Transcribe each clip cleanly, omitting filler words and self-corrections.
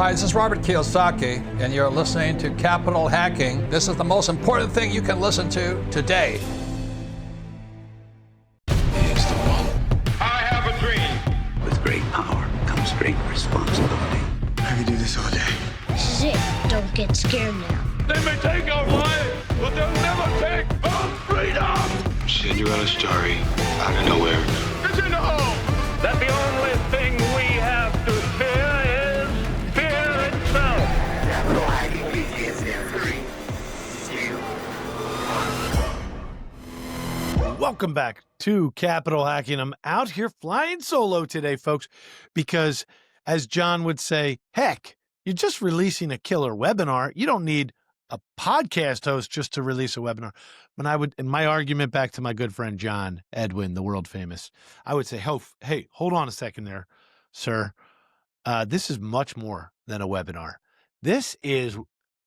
Hi, this is Robert Kiyosaki, and you're listening to Capital Hacking. This is the most important thing you can listen to today. He's the one. I have a dream. With great power comes great responsibility. I could do this all day. This is it. Don't get scared now. They may take our lives, but they'll never take our freedom. Cinderella story out of nowhere. It's in the hole. That the only thing we have to fear is fear itself. Capital Hacking begins in 3, 2, 1. Welcome back to Capital Hacking. I'm out here flying solo today, folks, because as John would say, heck, you're just releasing a killer webinar. You don't need a podcast host just to release a webinar. When I would, in my argument back to my good friend John Edwin, the world famous, I would say, hey, hold on a second there, sir. This is much more than a webinar. This is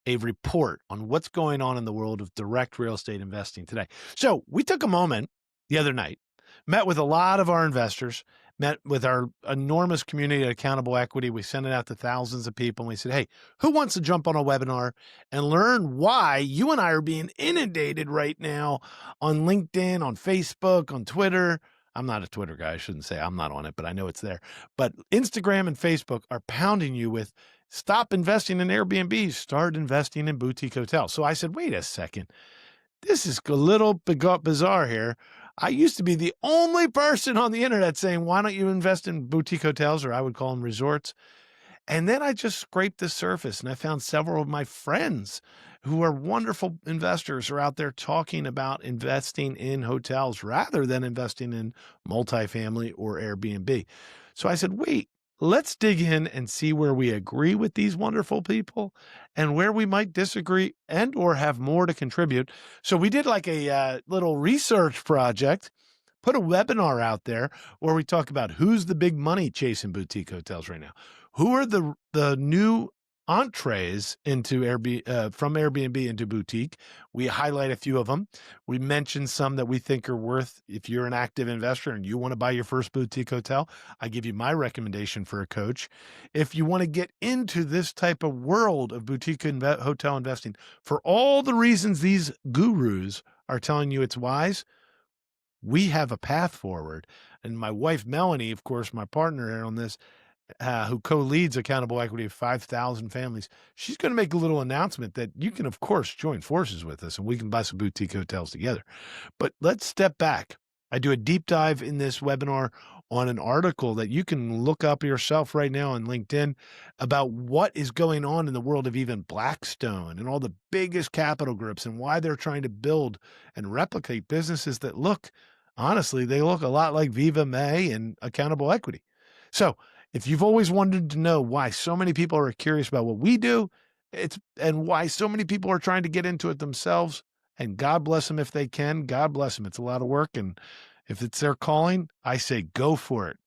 a report on what's going on in the world of direct real estate investing today. So we took a moment the other night, met with a lot of our investors, met with our enormous community at Accountable Equity. We sent it out to thousands of people, and we said, hey, who wants to jump on a webinar and learn why you and I are being inundated right now on LinkedIn, on Facebook, on Twitter? I'm not a Twitter guy. I shouldn't say I'm not on it, but I know it's there. But Instagram and Facebook are pounding you with stop investing in Airbnb, start investing in boutique hotels. So I said, wait a second. This is a little bizarre here. I used to be the only person on the internet saying, why don't you invest in boutique hotels, or I would call them resorts? And then I just scraped the surface, and I found several of my friends who are wonderful investors are out there talking about investing in hotels rather than investing in multifamily or Airbnb. So I said, wait, let's dig in and see where we agree with these wonderful people and where we might disagree and or have more to contribute. So we did like a little research project, put a webinar out there where we talk about who's the big money chasing boutique hotels right now. Who are the new entrees into from Airbnb into boutique? We highlight a few of them. We mention some that we think are worth, if you're an active investor and you want to buy your first boutique hotel, I give you my recommendation for a coach. If you want to get into this type of world of boutique hotel investing, for all the reasons these gurus are telling you it's wise, we have a path forward. And my wife, Melanie, of course, my partner here on this, who co-leads Accountable Equity of 5,000 families, she's going to make a little announcement that you can, of course, join forces with us and we can buy some boutique hotels together. But let's step back. I do a deep dive in this webinar on an article that you can look up yourself right now on LinkedIn about what is going on in the world of even Blackstone and all the biggest capital groups and why they're trying to build and replicate businesses that look, honestly, they look a lot like Viva May and Accountable Equity. So if you've always wanted to know why so many people are curious about what we do, and why so many people are trying to get into it themselves, and God bless them if they can, God bless them. It's a lot of work. And if it's their calling, I say, go for it.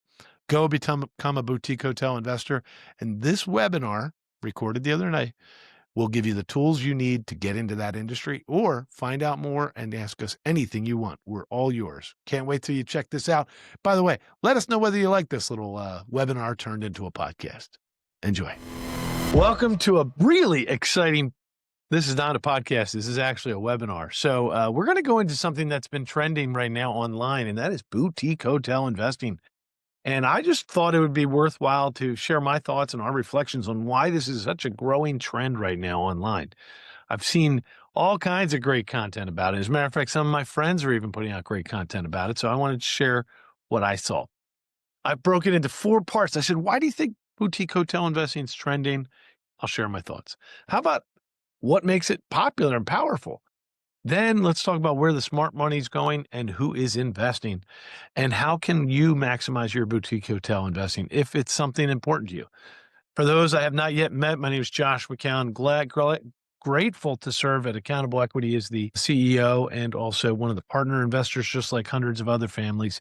Go become a boutique hotel investor. And this webinar, recorded the other night, will give you the tools you need to get into that industry or find out more and ask us anything you want. We're all yours. Can't wait till you check this out. By the way, let us know whether you like this little webinar turned into a podcast. Enjoy. Welcome to a really exciting, this is not a podcast, this is actually a webinar. So we're going to go into something that's been trending right now online, and that is boutique hotel investing. And I just thought it would be worthwhile to share my thoughts and our reflections on why this is such a growing trend right now online. I've seen all kinds of great content about it. As a matter of fact, some of my friends are even putting out great content about it. So I wanted to share what I saw. I broke it into 4 parts. I said, why do you think boutique hotel investing is trending? I'll share my thoughts. How about what makes it popular and powerful? Then let's talk about where the smart money is going and who is investing and how can you maximize your boutique hotel investing if it's something important to you. For those I have not yet met, my name is Josh McCallen. Grateful to serve at Accountable Equity as the CEO and also one of the partner investors, just like hundreds of other families.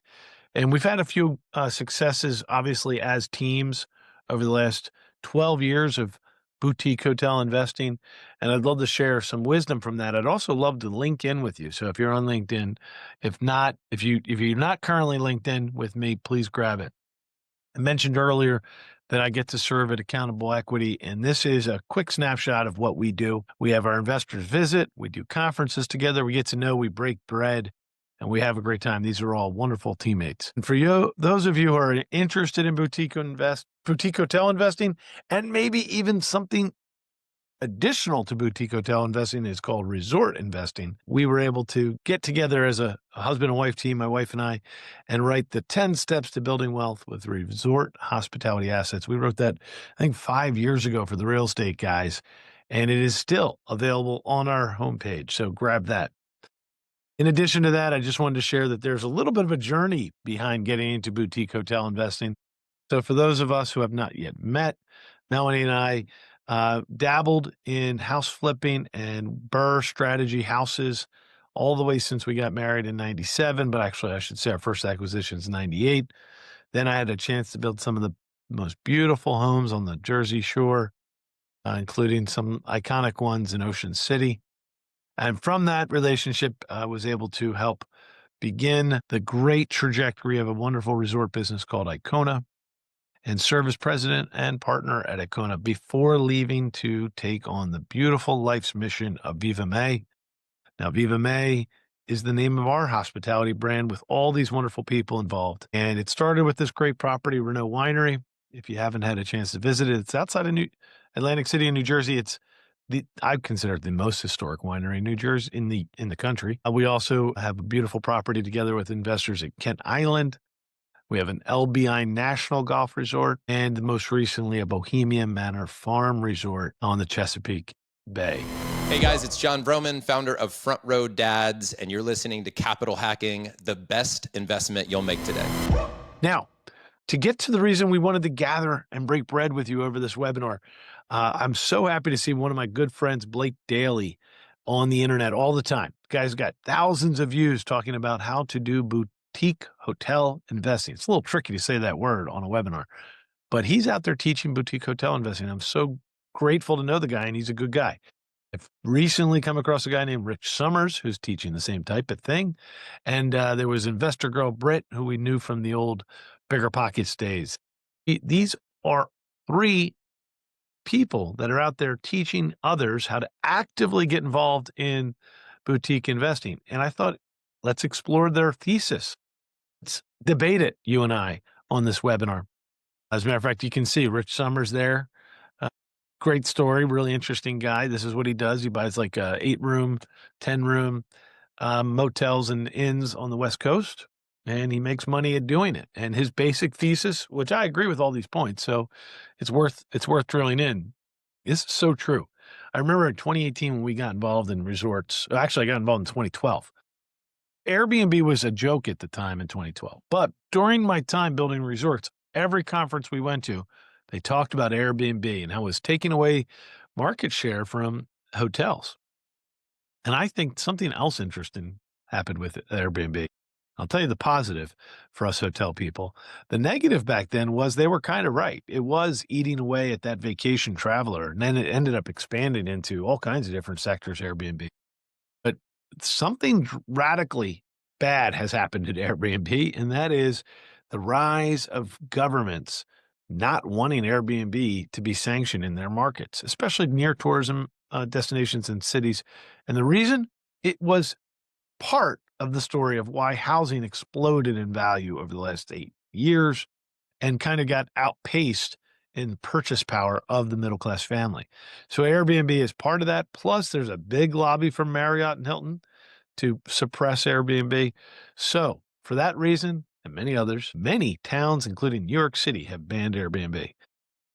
And we've had a few successes, obviously, as teams over the last 12 years of boutique hotel investing. And I'd love to share some wisdom from that. I'd also love to link in with you. So if you're on LinkedIn, if you're not currently linked in with me, please grab it. I mentioned earlier that I get to serve at Accountable Equity, and this is a quick snapshot of what we do. We have our investors visit, we do conferences together, we get to know, we break bread, and we have a great time. These are all wonderful teammates. And for you, those of you who are interested in boutique hotel investing, and maybe even something additional to boutique hotel investing is called resort investing. We were able to get together as a husband and wife team, my wife and I, and write the 10 steps to building wealth with resort hospitality assets. We wrote that, I think, 5 years ago for the real estate guys, and it is still available on our homepage. So grab that. In addition to that, I just wanted to share that there's a little bit of a journey behind getting into boutique hotel investing. So for those of us who have not yet met, Melanie and I dabbled in house flipping and BRRRR strategy houses all the way since we got married in 97. But actually, I should say our first acquisition is 98. Then I had a chance to build some of the most beautiful homes on the Jersey Shore, including some iconic ones in Ocean City. And from that relationship, I was able to help begin the great trajectory of a wonderful resort business called Icona, and serve as president and partner at Icona before leaving to take on the beautiful life's mission of Viva May. Now, Viva May is the name of our hospitality brand with all these wonderful people involved. And it started with this great property, Renault Winery. If you haven't had a chance to visit it, it's outside of Atlantic City in New Jersey. It's I consider it the most historic winery in New Jersey in the country. We also have a beautiful property together with investors at Kent Island. We have an LBI National Golf Resort, and most recently a Bohemian Manor Farm Resort on the Chesapeake Bay. Hey guys, it's John Vroman, founder of Front Row Dads, and you're listening to Capital Hacking, the best investment you'll make today. Now, to get to the reason we wanted to gather and break bread with you over this webinar, I'm so happy to see one of my good friends, Blake Daly, on the internet all the time. The guy's got thousands of views talking about how to do boutique hotel investing. It's a little tricky to say that word on a webinar, but he's out there teaching boutique hotel investing. I'm so grateful to know the guy, and he's a good guy. I've recently come across a guy named Rich Summers who's teaching the same type of thing. And there was investor girl Britt, who we knew from the old Bigger Pockets days. These are 3 people that are out there teaching others how to actively get involved in boutique investing. And I thought, let's explore their thesis. Let's debate it, you and I, on this webinar. As a matter of fact, you can see Rich Summers there. Great story, really interesting guy. This is what he does. He buys like 8-room, 10-room motels and inns on the West Coast, and he makes money at doing it. And his basic thesis, which I agree with all these points, so it's worth drilling in, is so true. I remember in 2018 when we got involved in resorts. Actually, I got involved in 2012. Airbnb was a joke at the time in 2012. But during my time building resorts, every conference we went to, they talked about Airbnb and how it was taking away market share from hotels. And I think something else interesting happened with Airbnb. I'll tell you the positive for us hotel people. The negative back then was they were kind of right. It was eating away at that vacation traveler, and then it ended up expanding into all kinds of different sectors, Airbnb. But something radically bad has happened at Airbnb, and that is the rise of governments not wanting Airbnb to be sanctioned in their markets, especially near tourism destinations and cities. And the reason, it was part of the story of why housing exploded in value over the last 8 years and kind of got outpaced in purchase power of the middle-class family. So Airbnb is part of that. Plus, there's a big lobby from Marriott and Hilton to suppress Airbnb. So for that reason, and many others, many towns, including New York City, have banned Airbnb.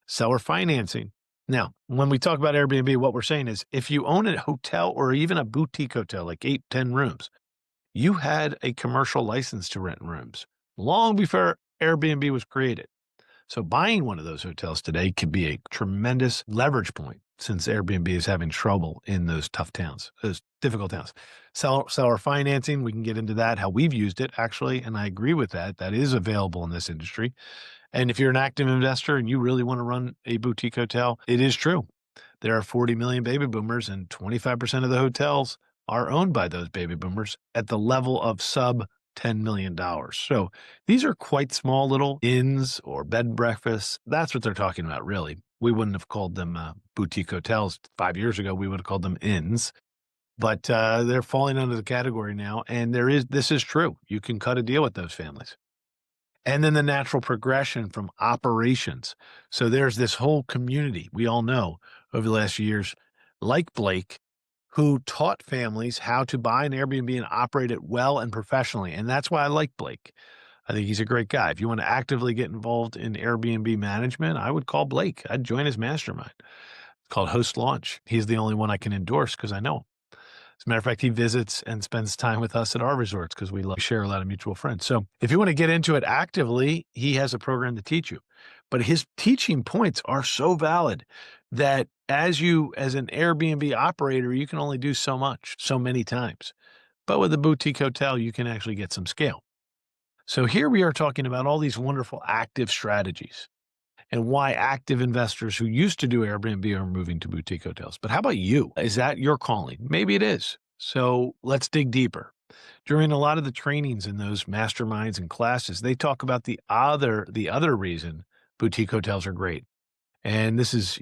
Seller financing. Now, when we talk about Airbnb, what we're saying is if you own a hotel or even a boutique hotel, like 8, 10 rooms, you had a commercial license to rent rooms long before Airbnb was created. So buying one of those hotels today could be a tremendous leverage point since Airbnb is having trouble in those tough towns, those difficult towns. Seller financing, we can get into that, how we've used it actually, and I agree with that. That is available in this industry. And if you're an active investor and you really want to run a boutique hotel, it is true. There are 40 million baby boomers and 25% of the hotels are owned by those baby boomers at the level of sub $10 million. So these are quite small little inns or bed and breakfasts. That's what they're talking about, really. We wouldn't have called them boutique hotels 5 years ago. We would have called them inns. But they're falling under the category now. And this is true. You can cut a deal with those families. And then the natural progression from operations. So there's this whole community we all know over the last few years, like Blake, who taught families how to buy an Airbnb and operate it well and professionally. And that's why I like Blake. I think he's a great guy. If you want to actively get involved in Airbnb management, I would call Blake. I'd join his mastermind. It's called Host Launch. He's the only one I can endorse because I know him. As a matter of fact, he visits and spends time with us at our resorts because we share a lot of mutual friends. So if you want to get into it actively, he has a program to teach you. But his teaching points are so valid that as an Airbnb operator, you can only do so much, so many times. But with a boutique hotel, you can actually get some scale. So here we are talking about all these wonderful active strategies and why active investors who used to do Airbnb are moving to boutique hotels. But how about you? Is that your calling? Maybe it is. So let's dig deeper. During a lot of the trainings in those masterminds and classes, they talk about the other reason boutique hotels are great. And this is,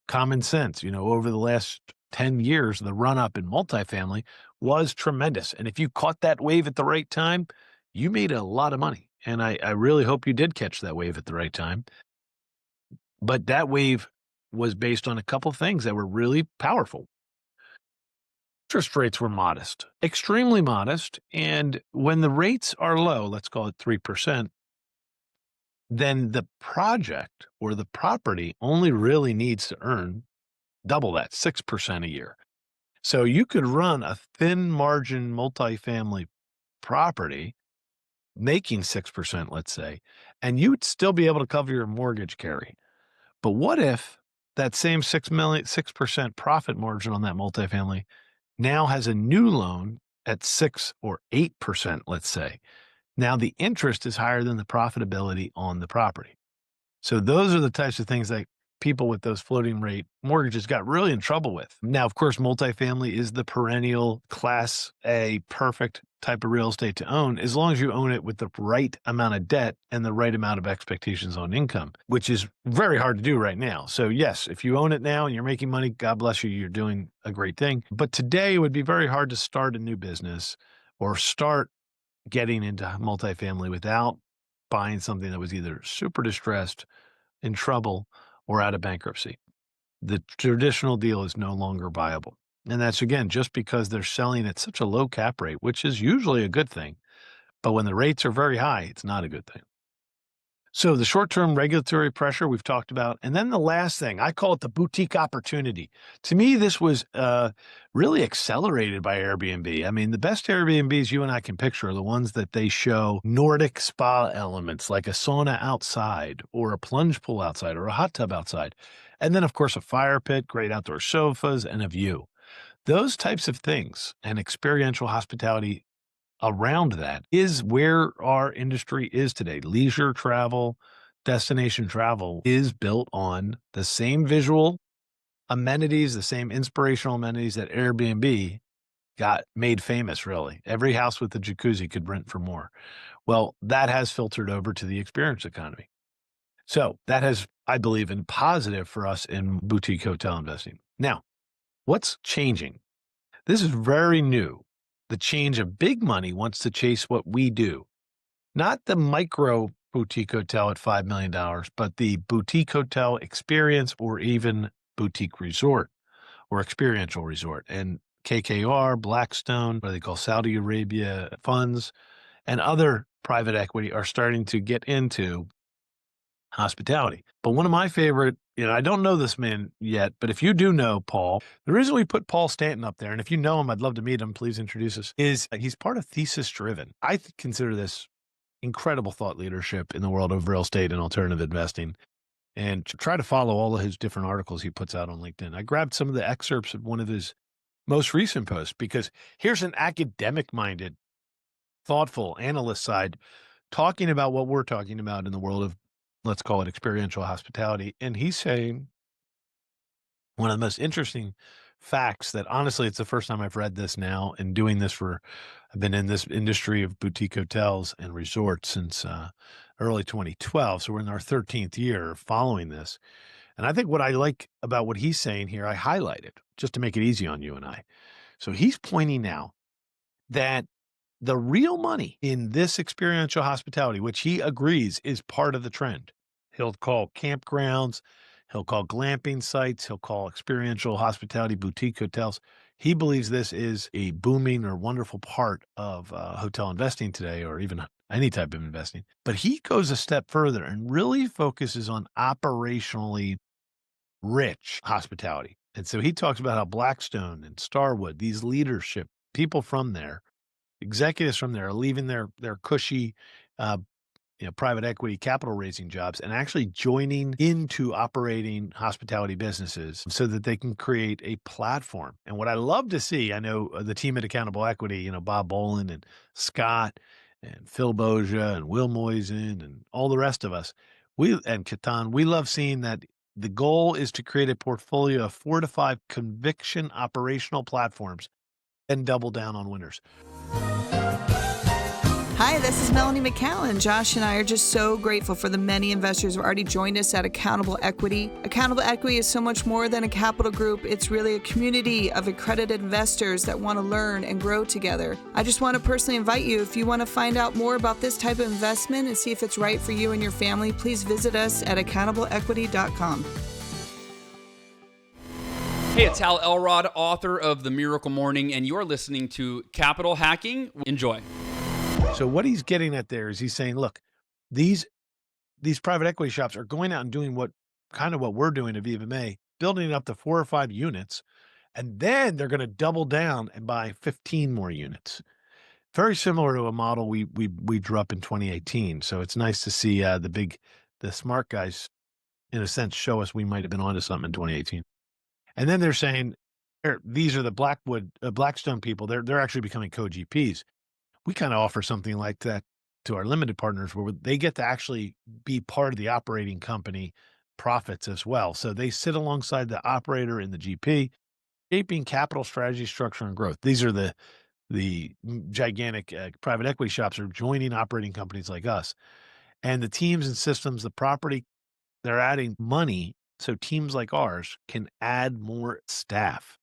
common sense. Over the last 10 years, the run up in multifamily was tremendous. And if you caught that wave at the right time, you made a lot of money. And I really hope you did catch that wave at the right time. But that wave was based on a couple of things that were really powerful. Interest rates were modest, extremely modest. And when the rates are low, let's call it 3%, then the project or the property only really needs to earn double that, 6% a year. So you could run a thin margin multifamily property making 6%, let's say, and you would still be able to cover your mortgage carry. But what if that same 6% profit margin on that multifamily now has a new loan at 6 or 8%, let's say? Now the interest is higher than the profitability on the property. So those are the types of things that people with those floating rate mortgages got really in trouble with. Now, of course, multifamily is the perennial Class A perfect type of real estate to own, as long as you own it with the right amount of debt and the right amount of expectations on income, which is very hard to do right now. So yes, if you own it now and you're making money, God bless you, you're doing a great thing. But today it would be very hard to start a new business or start getting into multifamily without buying something that was either super distressed, in trouble, or out of bankruptcy. The traditional deal is no longer viable. And that's, again, just because they're selling at such a low cap rate, which is usually a good thing. But when the rates are very high, it's not a good thing. So the short-term regulatory pressure we've talked about. And then the last thing, I call it the boutique opportunity. To me, this was really accelerated by Airbnb. I mean, the best Airbnbs you and I can picture are the ones that they show Nordic spa elements like a sauna outside or a plunge pool outside or a hot tub outside. And then, of course, a fire pit, great outdoor sofas, and a view. Those types of things and experiential hospitality around that is where our industry is today. Leisure travel, destination travel is built on the same visual amenities, the same inspirational amenities that Airbnb got made famous, really. Every house with a jacuzzi could rent for more. Well, that has filtered over to the experience economy. So that has, I believe, been positive for us in boutique hotel investing. Now, what's changing? This is very new. The change of big money wants to chase what we do, not the micro boutique hotel at $5 million, but the boutique hotel experience or even boutique resort or experiential resort. And KKR, Blackstone, what they call Saudi Arabia funds, and other private equity are starting to get into hospitality. But one of my favorite, I don't know this man yet, but if you do know Paul, the reason we put Paul Stanton up there, and if you know him, I'd love to meet him, please introduce us, is he's part of Thesis Driven. I consider this incredible thought leadership in the world of real estate and alternative investing, and try to follow all of his different articles he puts out on LinkedIn. I grabbed some of the excerpts of one of his most recent posts because here's an academic-minded, thoughtful analyst side talking about what we're talking about in the world of, let's call it experiential hospitality. And he's saying one of the most interesting facts that honestly, it's the first time I've read this now and doing this I've been in this industry of boutique hotels and resorts since early 2012. So we're in our 13th year following this. And I think what I like about what he's saying here, I highlighted just to make it easy on you and I. So he's pointing out that the real money in this experiential hospitality, which he agrees is part of the trend, he'll call campgrounds, he'll call glamping sites, he'll call experiential hospitality boutique hotels. He believes this is a booming or wonderful part of hotel investing today, or even any type of investing. But he goes a step further and really focuses on operationally rich hospitality. And so he talks about how Blackstone and Starwood, these leadership people from there, executives from there, are leaving their cushy uh, private equity capital raising jobs and actually joining into operating hospitality businesses so that they can create a platform. And what I love to see, I know the team at Accountable Equity, Bob Bolin and Scott and Phil Boja and Will Moisen and all the rest of us, and Katan, we love seeing that the goal is to create a portfolio of 4 to 5 conviction operational platforms and double down on winners. Hi, this is Melanie McCallen. Josh and I are just so grateful for the many investors who have already joined us at Accountable Equity. Accountable Equity is so much more than a capital group. It's really a community of accredited investors that want to learn and grow together. I just want to personally invite you, if you want to find out more about this type of investment and see if it's right for you and your family, please visit us at accountableequity.com. Hey, it's Hal Elrod, author of The Miracle Morning, and you're listening to Capital Hacking. Enjoy. So what he's getting at there is he's saying, look, these private equity shops are going out and doing what we're doing at Viva May, building it up to 4 or 5 units, and then they're going to double down and buy 15 more units. Very similar to a model we drew up in 2018. So it's nice to see the smart guys, in a sense, show us we might have been onto something in 2018. And then they're saying, these are the Blackstone people. They're actually becoming co-GPs. We kind of offer something like that to our limited partners where they get to actually be part of the operating company profits as well. So they sit alongside the operator and the GP, shaping capital strategy, structure, and growth. These are the gigantic private equity shops are joining operating companies like us. And the teams and systems, the property, they're adding money so teams like ours can add more staff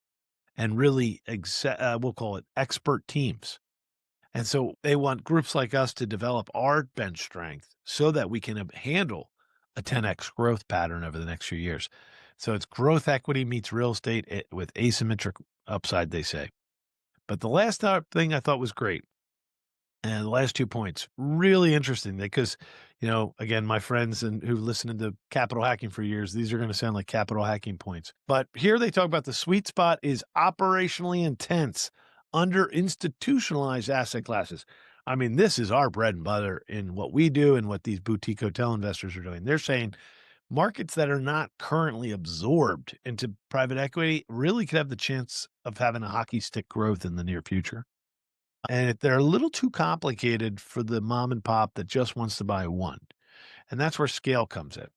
and really, we'll call it expert teams. And so they want groups like us to develop our bench strength so that we can handle a 10x growth pattern over the next few years. So it's growth equity meets real estate with asymmetric upside, they say. But the last thing I thought was great, and the last 2 points, really interesting because, again, my friends who listened to Capital Hacking for years, these are going to sound like capital hacking points. But here they talk about the sweet spot is operationally intense, under institutionalized asset classes. I mean, this is our bread and butter in what we do and what these boutique hotel investors are doing. They're saying markets that are not currently absorbed into private equity really could have the chance of having a hockey stick growth in the near future. And they're a little too complicated for the mom and pop that just wants to buy one. And that's where scale comes in.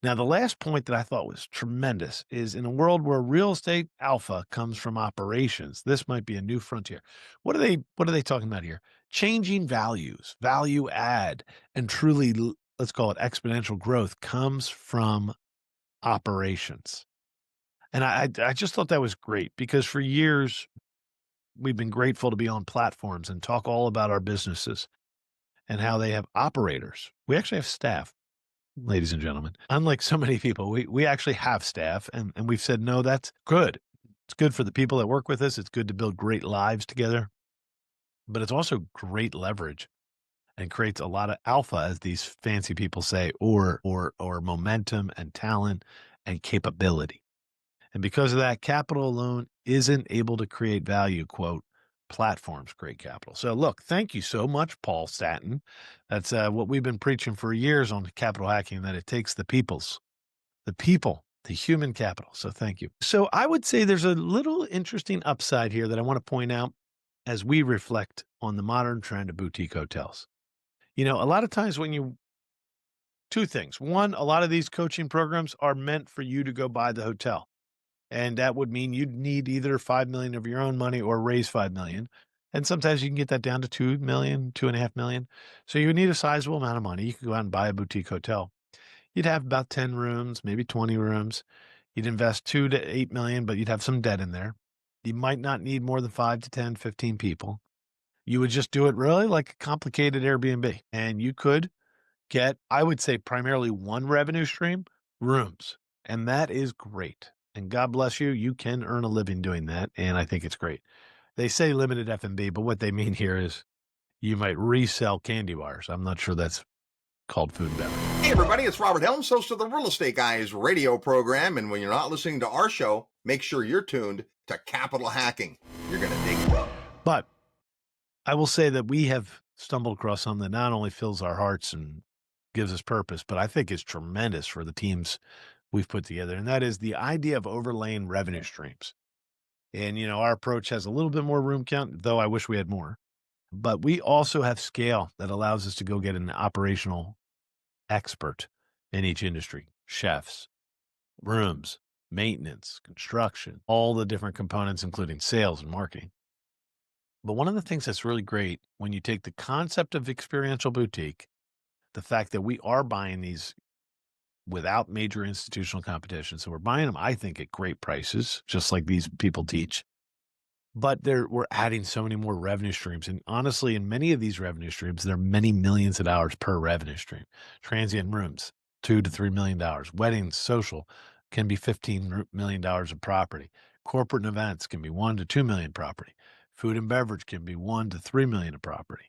Now, the last point that I thought was tremendous is in a world where real estate alpha comes from operations, this might be a new frontier. What are they talking about here? Changing values, value add, and truly, let's call it exponential growth comes from operations. And I just thought that was great because for years, we've been grateful to be on platforms and talk all about our businesses and how they have operators. We actually have staff. Ladies and gentlemen, unlike so many people, we actually have staff and we've said, no, that's good. It's good for the people that work with us. It's good to build great lives together, but it's also great leverage and creates a lot of alpha, as these fancy people say, or momentum and talent and capability. And because of that, capital alone isn't able to create value, quote, platforms create capital. So look, thank you so much, Paul Staten. That's what we've been preaching for years on capital hacking, that it takes the people, the human capital. So thank you. So I would say there's a little interesting upside here that I want to point out as we reflect on the modern trend of boutique hotels. A lot of times two things. One, a lot of these coaching programs are meant for you to go buy the hotel. And that would mean you'd need either $5 million of your own money or raise $5 million. And sometimes you can get that down to $2 million, $2.5 million. So you would need a sizable amount of money. You could go out and buy a boutique hotel. You'd have about 10 rooms, maybe 20 rooms. You'd invest 2 to 8 million, but you'd have some debt in there. You might not need more than 5 to 10, 15 people. You would just do it really like a complicated Airbnb. And you could get, I would say, primarily one revenue stream, rooms. And that is great. And God bless you, you can earn a living doing that. And I think it's great. They say limited F&B, but what they mean here is you might resell candy bars. I'm not sure that's called food and beverage. Hey everybody, it's Robert Helms, host of the Real Estate Guys radio program. And when you're not listening to our show, make sure you're tuned to Capital Hacking. You're going to dig it. But I will say that we have stumbled across something that not only fills our hearts and gives us purpose, but I think is tremendous for the teams we've put together. And that is the idea of overlaying revenue streams. And, our approach has a little bit more room count, though I wish we had more. But we also have scale that allows us to go get an operational expert in each industry, chefs, rooms, maintenance, construction, all the different components, including sales and marketing. But one of the things that's really great when you take the concept of experiential boutique, the fact that we are buying these without major institutional competition. So we're buying them, I think, at great prices, just like these people teach. But we're adding so many more revenue streams. And honestly, in many of these revenue streams, there are many millions of dollars per revenue stream. Transient rooms, $2 to $3 million. Weddings, social, can be $15 million of property. Corporate events can be $1 to $2 million property. Food and beverage can be $1 to $3 million of property.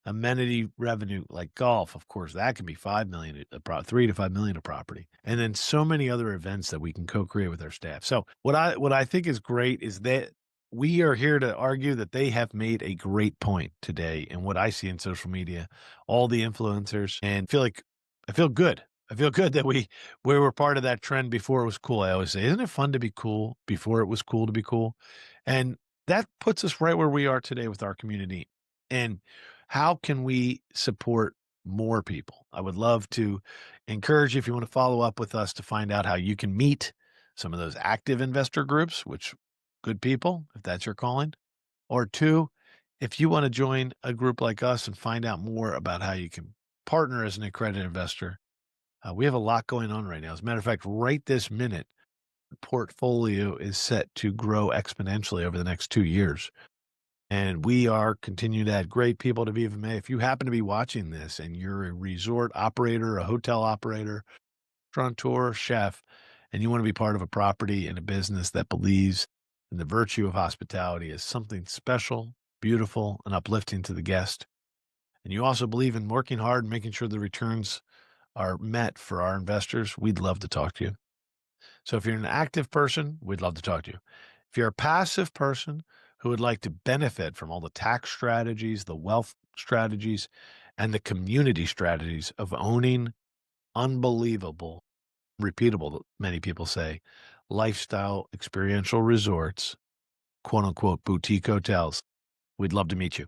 Amenity revenue like golf, of course, that can be $3 to $5 million of property. And then so many other events that we can co-create with our staff. So what I think is great is that we are here to argue that they have made a great point today in what I see in social media, all the influencers, and I feel good. I feel good that we were part of that trend before it was cool. I always say, isn't it fun to be cool before it was cool to be cool? And that puts us right where we are today with our community. And how can we support more people? I would love to encourage you, if you want to follow up with us, to find out how you can meet some of those active investor groups, which good people, if that's your calling. Or 2, if you want to join a group like us and find out more about how you can partner as an accredited investor. We have a lot going on right now. As a matter of fact, right this minute, the portfolio is set to grow exponentially over the next 2 years. And we are continuing to add great people to Viva May. If you happen to be watching this and you're a resort operator, a hotel operator, restaurateur, chef, and you want to be part of a property and a business that believes in the virtue of hospitality as something special, beautiful, and uplifting to the guest, and you also believe in working hard and making sure the returns are met for our investors, we'd love to talk to you. So if you're an active person, we'd love to talk to you. If you're a passive person who would like to benefit from all the tax strategies, the wealth strategies, and the community strategies of owning unbelievable, repeatable, many people say, lifestyle experiential resorts, quote unquote, boutique hotels, we'd love to meet you.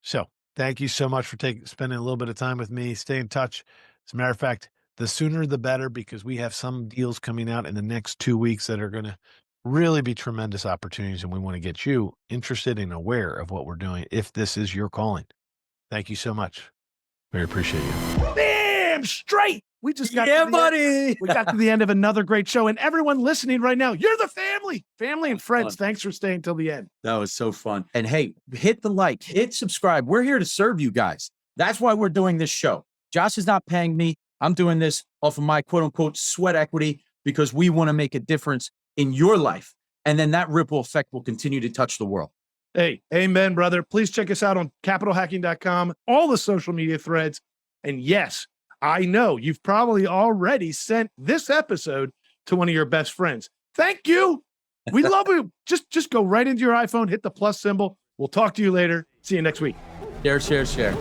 So thank you so much for spending a little bit of time with me. Stay in touch. As a matter of fact, the sooner the better, because we have some deals coming out in the next 2 weeks that are going to really be tremendous opportunities, and we want to get you interested and aware of what we're doing if this is your calling. Thank you so much. Very appreciate you. Damn straight. We just got we got to the end of another great show, and everyone listening right now, you're the family and friends. Thanks for staying till the end. That was so fun. And hey, hit the like, hit subscribe. We're here to serve you guys. That's why we're doing this show. Josh is not paying me. I'm doing this off of my quote unquote sweat equity because we want to make a difference in your life. And then that ripple effect will continue to touch the world. Hey, amen, brother. Please check us out on capitalhacking.com, all the social media threads. And yes, I know you've probably already sent this episode to one of your best friends. Thank you. We love you. Just go right into your iPhone, hit the plus symbol. We'll talk to you later. See you next week. Share.